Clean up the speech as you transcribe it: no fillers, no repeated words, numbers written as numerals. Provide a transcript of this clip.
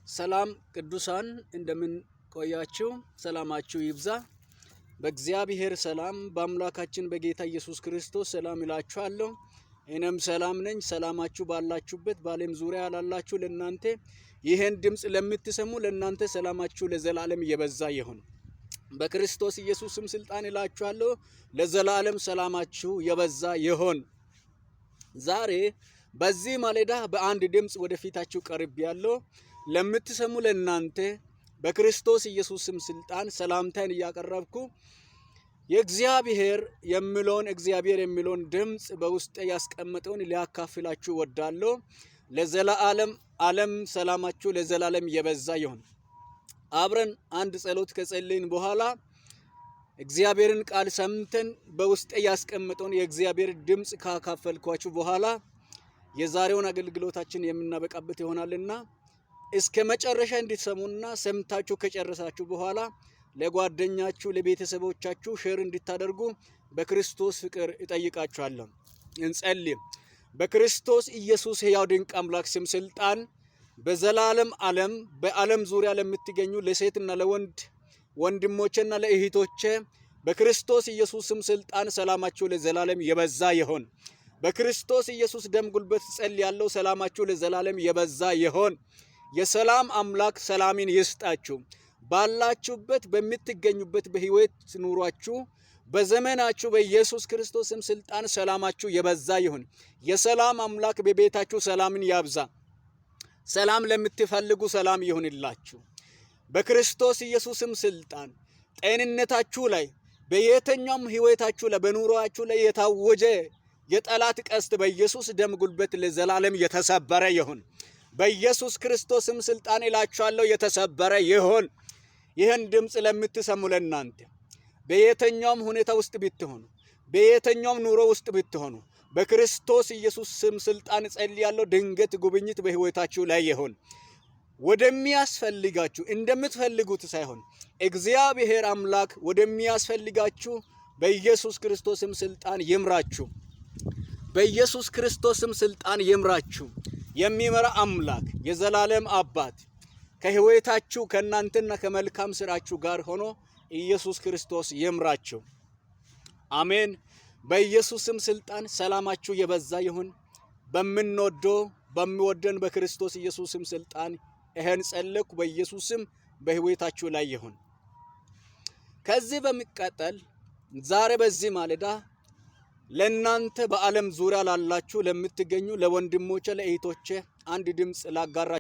ሰላም ቅዱሳን እንደምን ቆያችሁ? ሰላማችሁ ይብዛ። በእግዚአብሔር ሰላም በአምላካችን በጌታ ኢየሱስ ክርስቶስ ሰላም ይላችኋለሁ። እኔም ሰላም ነኝ። ሰላማችሁ ባላችሁበት በዓለም ዙሪያ ላላችሁ ለእናንተ ይሄን ድምጽ ለምትሰሙ ለእናንተ ሰላማችሁ ለዘላለም የበዛ ይሁን። በክርስቶስ ኢየሱስም ስልጣን ይላችኋለሁ ለዘላለም ሰላማችሁ የበዛ ይሁን። ዛሬ በዚህ ማለዳ በአንድ ድምጽ ወደፊታችሁ ቀርብ ያለው ለምትሰሙ ለእናንተ በክርስቶስ ኢየሱስም ስልጣን ሰላምታን ያቀረብኩ የእግዚአብሔር የሚለውን ድምጽ በውስጤ ያስቀመጠውን ሊያካፍላችሁ ወዳለሁ። ለዘላለም ዓለም ሰላማችሁ ለዘላለም የበዛ ይሁን። አብረን አንድ ጸሎት ከጸለይን በኋላ እግዚአብሔርን ቃል ሰምተን በውስጤ ያስቀመጠውን የእግዚአብሔር ድምጽ ካካፈልኳችሁ በኋላ የዛሬውን አገልግሎታችን የምናበቃበት ይሆናልና እስከ መጨረሻ እንድትሰሙና ሰምታችሁ ከጨረሳችሁ በኋላ ለጓደኛችሁ ለቤተሰቦቻችሁ ሼር እንድታደርጉ በክርስቶስ ፍቅር እጠይቃችኋለሁ። እንጸልይ። በክርስቶስ ኢየሱስ ሕያው ድንቅ አምላክ ስም ስልጣን በዘላለም ዓለም በዓለም ዙሪያ ለምትገኙ ለሴትና ለወንድ ወንድሞቼና ለእህቶቼ በክርስቶስ ኢየሱስ ስም ስልጣን ሰላማችሁ ለዘላለም የበዛ ይሁን። በክርስቶስ ኢየሱስ ደም ጉልበት ጸልያለሁ። ሰላማችሁ ለዘላለም የበዛ ይሁን። የሰላም አምላክ ሰላምን ይስጣችሁ። ባላችሁበት በምትገኙበት በህይወት ኑሯችሁ በዘመናችሁ በኢየሱስ ክርስቶስም ስልጣን ሰላማችሁ የበዛ ይሁን። የሰላም አምላክ በቤታችሁ ሰላምን ያብዛ። ሰላም ለምትፈልጉ ሰላም ይሁንላችሁ። በክርስቶስ ኢየሱስም ስልጣን ጤንነታችሁ ላይ በየትኛውም ህይወታችሁ ላይ በኑሯችሁ ላይ የታወጀ የጠላት ቀስት በኢየሱስ ደም ጉልበት ለዘላለም የተሰበረ ይሁን። በኢየሱስ ክርስቶስም ስልጣን እላችኋለሁ የተሰበረ ይሁን። ይህን ድምጽ ለምትሰሙ ለእናንተ በየትኛውም ሁኔታ ውስጥ ብትሆኑ በየትኛውም ኑሮ ውስጥ ብትሆኑ በክርስቶስ ኢየሱስ ስም ስልጣን ጸልያለሁ። ድንገት ጉብኝት በህይወታችሁ ላይ ይሁን። ወደሚያስፈልጋችሁ እንደምትፈልጉት ሳይሆን እግዚአብሔር አምላክ ወደሚያስፈልጋችሁ በኢየሱስ ክርስቶስም ስልጣን ይምራችሁ። በኢየሱስ ክርስቶስም ስልጣን ይምራችሁ። የሚመራ አምላክ የዘላለም አባት ከህይወታችሁ ከናንተና ከመልካም ስራችሁ ጋር ሆኖ ኢየሱስ ክርስቶስ ይምራችሁ። አሜን። በኢየሱስም ስልጣን ሰላማችሁ የበዛ ይሁን። በሚወደን በክርስቶስ ኢየሱስም ስልጣን ይሄን ጸለይኩ። በኢየሱስም በህይወታችሁ ላይ ይሁን። ከዚህ በመቀጠል ዛሬ በዚህ ማለዳ ለእናንተ በዓለም ዙሪያ ላላችሁ ለምትገኙ ለወንድሞቼ ለእህቶቼ አንድ ድምጽ ላጋራ